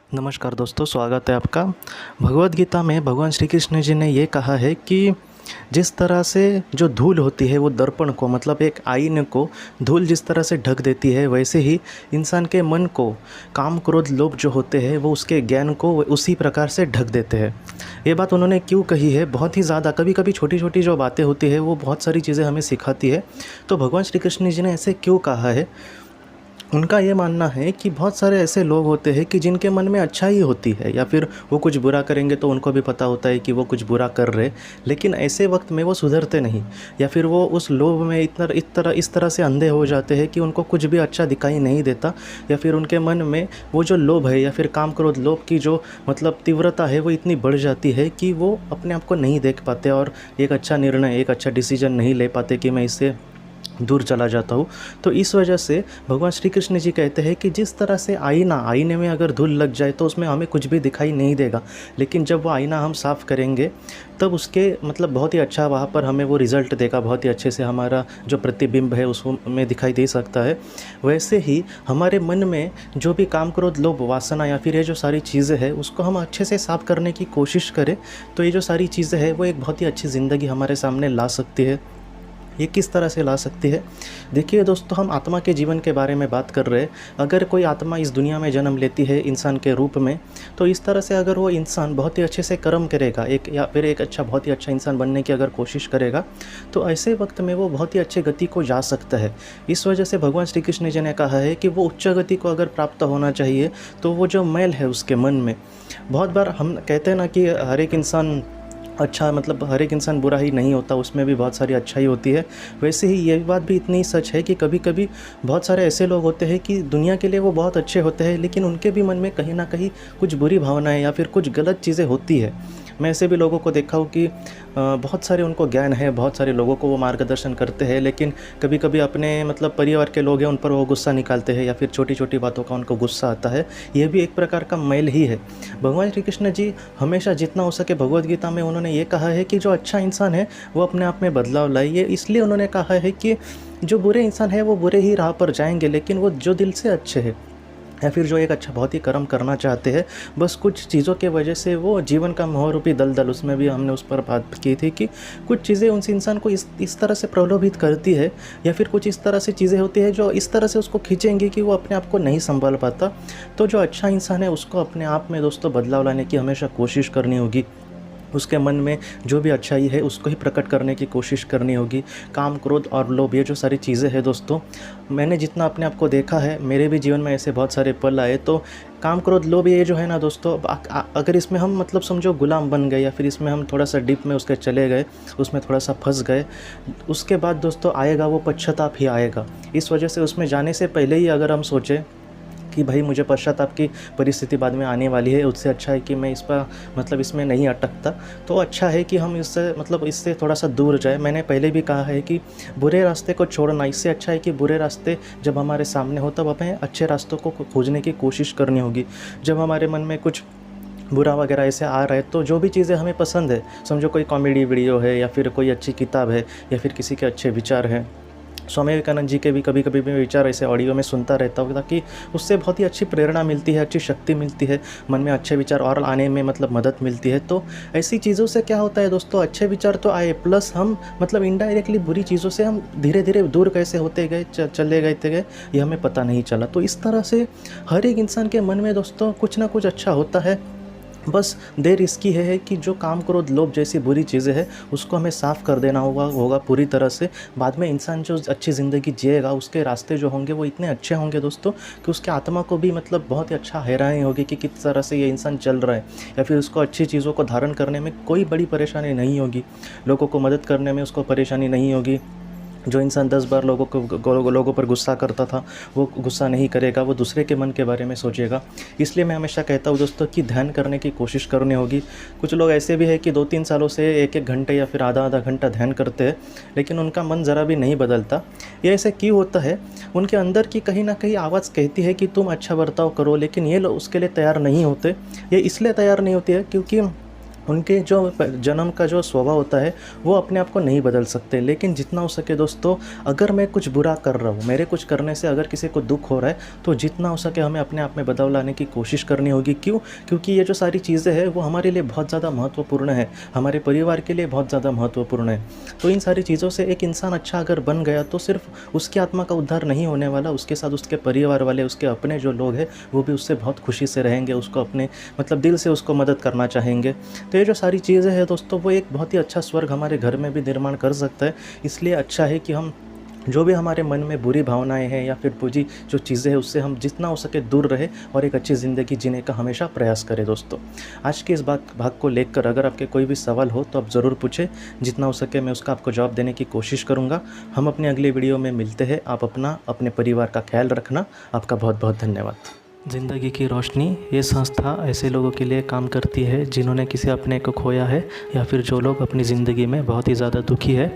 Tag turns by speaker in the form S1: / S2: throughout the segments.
S1: नमस्कार दोस्तों, स्वागत है आपका। भगवद गीता में भगवान श्री कृष्ण जी ने ये कहा है कि जिस तरह से जो धूल होती है वो दर्पण को मतलब एक आईने को धूल जिस तरह से ढक देती है, वैसे ही इंसान के मन को काम क्रोध लोभ जो होते हैं वो उसके ज्ञान को उसी प्रकार से ढक देते हैं। ये बात उन्होंने क्यों कही है? बहुत ही ज़्यादा कभी कभी छोटी छोटी जो बातें होती है वो बहुत सारी चीज़ें हमें सिखाती है। तो भगवान श्री कृष्ण जी ने ऐसे क्यों कहा है? उनका ये मानना है कि बहुत सारे ऐसे लोग होते हैं कि जिनके मन में अच्छाई होती है या फिर वो कुछ बुरा करेंगे तो उनको भी पता होता है कि वो कुछ बुरा कर रहे, लेकिन ऐसे वक्त में वो सुधरते नहीं या फिर वो उस लोभ में इस तरह से अंधे हो जाते हैं कि उनको कुछ भी अच्छा दिखाई नहीं देता, या फिर उनके मन में वो जो लोभ है या फिर काम क्रोध लोभ की जो मतलब तीव्रता है वो इतनी बढ़ जाती है कि वो अपने आप को नहीं देख पाते और एक अच्छा निर्णय, एक अच्छा डिसीजन नहीं ले पाते कि मैं इससे दूर चला जाता हूँ। तो इस वजह से भगवान श्री कृष्ण जी कहते हैं कि जिस तरह से आईने में अगर धूल लग जाए तो उसमें हमें कुछ भी दिखाई नहीं देगा, लेकिन जब वो आईना हम साफ़ करेंगे तब उसके मतलब बहुत ही अच्छा वहाँ पर हमें वो रिज़ल्ट देगा, बहुत ही अच्छे से हमारा जो प्रतिबिंब है उसमें दिखाई दे सकता है। वैसे ही हमारे मन में जो भी काम क्रोध लोभ वासना या फिर ये जो सारी चीज़ें हैं उसको हम अच्छे से साफ़ करने की कोशिश करें तो ये जो सारी चीज़ें हैं वो एक बहुत ही अच्छी ज़िंदगी हमारे सामने ला सकती है। ये किस तरह से ला सकती है? देखिए दोस्तों, हम आत्मा के जीवन के बारे में बात कर रहे हैं। अगर कोई आत्मा इस दुनिया में जन्म लेती है इंसान के रूप में, तो इस तरह से अगर वो इंसान बहुत ही अच्छे से कर्म करेगा या फिर एक बहुत ही अच्छा इंसान बनने की अगर कोशिश करेगा, तो ऐसे वक्त में वो बहुत ही अच्छी गति को जा सकता है। इस वजह से भगवान श्री कृष्ण जी ने कहा है कि वो उच्च गति को अगर प्राप्त होना चाहिए तो वो जो मैल है उसके मन में, बहुत बार हम कहते हैं ना कि हर एक इंसान अच्छा मतलब हर एक इंसान बुरा ही नहीं होता, उसमें भी बहुत सारी अच्छाई होती है। वैसे ही ये बात भी इतनी सच है कि कभी कभी बहुत सारे ऐसे लोग होते हैं कि दुनिया के लिए वो बहुत अच्छे होते हैं, लेकिन उनके भी मन में कहीं ना कहीं कुछ बुरी भावनाएं या फिर कुछ गलत चीज़ें होती है। मैं ऐसे भी लोगों को देखा हूँ कि बहुत सारे उनको ज्ञान है, बहुत सारे लोगों को वो मार्गदर्शन करते हैं, लेकिन कभी कभी अपने मतलब परिवार के लोग हैं उन पर वो गुस्सा निकालते हैं या फिर छोटी छोटी बातों का उनको गुस्सा आता है। ये भी एक प्रकार का मैल ही है। भगवान श्री कृष्ण जी हमेशा जितना हो सके भगवद गीता में उन्होंने ये कहा है कि जो अच्छा इंसान है वो अपने आप में बदलाव लाइए। इसलिए उन्होंने कहा है कि जो बुरे इंसान है वो बुरे ही राह पर जाएंगे, लेकिन वो जो दिल से अच्छे हैं या फिर जो एक अच्छा बहुत ही कर्म करना चाहते हैं, बस कुछ चीज़ों के वजह से वो जीवन का मोह रूपी दलदल, उसमें भी हमने उस पर बात की थी कि कुछ चीज़ें उस इंसान को इस तरह से प्रलोभित करती है या फिर कुछ इस तरह से चीज़ें होती है जो इस तरह से उसको खींचेंगी कि वो अपने आप को नहीं संभाल पाता। तो जो अच्छा इंसान है उसको अपने आप में दोस्तों बदलाव लाने की हमेशा कोशिश करनी होगी। उसके मन में जो भी अच्छाई है उसको ही प्रकट करने की कोशिश करनी होगी। काम क्रोध और लोभ ये जो सारी चीज़ें हैं दोस्तों, मैंने जितना अपने आप को देखा है, मेरे भी जीवन में ऐसे बहुत सारे पल आए। तो काम क्रोध लोभ ये जो है ना दोस्तों, अगर इसमें हम मतलब समझो गुलाम बन गए या फिर इसमें हम थोड़ा सा डीप में उसके चले गए, उसमें थोड़ा सा फंस गए, उसके बाद दोस्तों आएगा वो पश्चाताप ही आएगा। इस वजह से उसमें जाने से पहले ही अगर हम सोचें कि भाई मुझे पश्चाताप की परिस्थिति बाद में आने वाली है, उससे अच्छा है कि मैं इस पर मतलब इसमें नहीं अटकता, तो अच्छा है कि हम इससे थोड़ा सा दूर जाए। मैंने पहले भी कहा है कि बुरे रास्ते को छोड़ना, इससे अच्छा है कि बुरे रास्ते जब हमारे सामने हो तब हमें अच्छे रास्तों को खोजने की कोशिश करनी होगी। जब हमारे मन में कुछ बुरा वगैरह ऐसे आ रहा है तो जो भी चीज़ें हमें पसंद है, समझो कोई कॉमेडी वीडियो है या फिर कोई अच्छी किताब है या फिर किसी के अच्छे विचार हैं, स्वामी विवेकानंद जी के भी कभी कभी मैं विचार ऐसे ऑडियो में सुनता रहता हूँ ताकि उससे बहुत ही अच्छी प्रेरणा मिलती है, अच्छी शक्ति मिलती है, मन में अच्छे विचार और आने में मतलब मदद मिलती है। तो ऐसी चीज़ों से क्या होता है दोस्तों, अच्छे विचार तो आए प्लस हम मतलब इनडायरेक्टली बुरी चीज़ों से हम धीरे धीरे दूर कैसे होते गए, चले गए ये हमें पता नहीं चला। तो इस तरह से हर एक इंसान के मन में दोस्तों कुछ ना कुछ अच्छा होता है, बस देर इसकी है कि जो काम क्रोध लोभ जैसी बुरी चीज़ें हैं उसको हमें साफ़ कर देना होगा पूरी तरह से। बाद में इंसान जो अच्छी ज़िंदगी जिएगा उसके रास्ते जो होंगे वो इतने अच्छे होंगे दोस्तों कि उसके आत्मा को भी मतलब बहुत ही अच्छा हैरानी होगी कि किस तरह से ये इंसान चल रहा है, या फिर उसको अच्छी चीज़ों को धारण करने में कोई बड़ी परेशानी नहीं होगी, लोगों को मदद करने में उसको परेशानी नहीं होगी। जो इंसान 10 बार लोगों पर गुस्सा करता था वो गुस्सा नहीं करेगा, वो दूसरे के मन के बारे में सोचेगा। इसलिए मैं हमेशा कहता हूँ दोस्तों कि ध्यान करने की कोशिश करनी होगी। कुछ लोग ऐसे भी हैं कि 2-3 सालों से 1-1 घंटे या फिर आधा घंटा ध्यान करते हैं, लेकिन उनका मन ज़रा भी नहीं बदलता। ये ऐसे क्यों होता है? उनके अंदर की कहीं ना कहीं आवाज़ कहती है कि तुम अच्छा बर्ताव करो, लेकिन ये लोग उसके लिए तैयार नहीं होते। ये इसलिए तैयार नहीं होती है क्योंकि उनके जो जन्म का जो स्वभाव होता है वो अपने आप को नहीं बदल सकते। लेकिन जितना हो सके दोस्तों, अगर मैं कुछ बुरा कर रहा हूँ, मेरे कुछ करने से अगर किसी को दुख हो रहा है, तो जितना हो सके हमें अपने आप में बदलाव लाने की कोशिश करनी होगी। क्यों? क्योंकि ये जो सारी चीज़ें हैं वो हमारे लिए बहुत ज़्यादा महत्वपूर्ण है, हमारे परिवार के लिए बहुत ज़्यादा महत्वपूर्ण है। तो इन सारी चीज़ों से एक इंसान अच्छा अगर बन गया तो सिर्फ उसकी आत्मा का उद्धार नहीं होने वाला, उसके साथ उसके परिवार वाले, उसके अपने जो लोग हैं वो भी उससे बहुत खुशी से रहेंगे, उसको अपने मतलब दिल से उसको मदद करना चाहेंगे। तो ये जो सारी चीज़ें हैं दोस्तों, वो एक बहुत ही अच्छा स्वर्ग हमारे घर में भी निर्माण कर सकता है। इसलिए अच्छा है कि हम जो भी हमारे मन में बुरी भावनाएं हैं या फिर बुरी जो चीज़ें हैं उससे हम जितना हो सके दूर रहे और एक अच्छी ज़िंदगी जीने का हमेशा प्रयास करें। दोस्तों, आज के इस भाग को लेकर अगर आपके कोई भी सवाल हो तो आप ज़रूर पूछें, जितना हो सके मैं उसका आपको जवाब देने की कोशिश करूँगा। हम अपनी अगली वीडियो में मिलते हैं। आप अपना अपने परिवार का ख्याल रखना। आपका बहुत बहुत धन्यवाद। ज़िंदगी की रोशनी ये संस्था ऐसे लोगों के लिए काम करती है जिन्होंने किसी अपने को खोया है या फिर जो लोग अपनी ज़िंदगी में बहुत ही ज़्यादा दुखी है।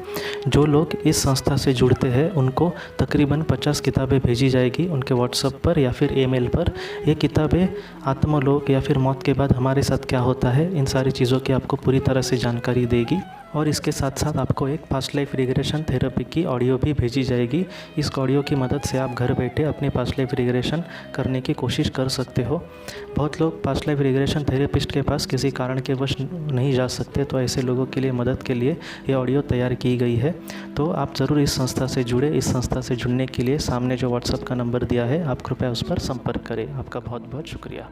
S1: जो लोग इस संस्था से जुड़ते हैं उनको तकरीबन 50 किताबें भेजी जाएगी उनके व्हाट्सएप पर या फिर ईमेल पर। ये किताबें आत्मलोक या फिर मौत के बाद हमारे साथ क्या होता है, इन सारी चीज़ों की आपको पूरी तरह से जानकारी देगी। और इसके साथ साथ आपको एक पास्ट लाइफ रिग्रेशन थेरेपी की ऑडियो भी भेजी जाएगी। इस ऑडियो की मदद से आप घर बैठे अपनी पास्ट लाइफ रिग्रेशन करने की कोशिश कर सकते हो। बहुत लोग पास्ट लाइफ रिग्रेशन थेरेपिस्ट के पास किसी कारण के वश नहीं जा सकते, तो ऐसे लोगों के लिए मदद के लिए ये ऑडियो तैयार की गई है। तो आप ज़रूर इस संस्था से जुड़े। इस संस्था से जुड़ने के लिए सामने जो व्हाट्सएप का नंबर दिया है आप कृपया उस पर संपर्क करें। आपका बहुत बहुत शुक्रिया।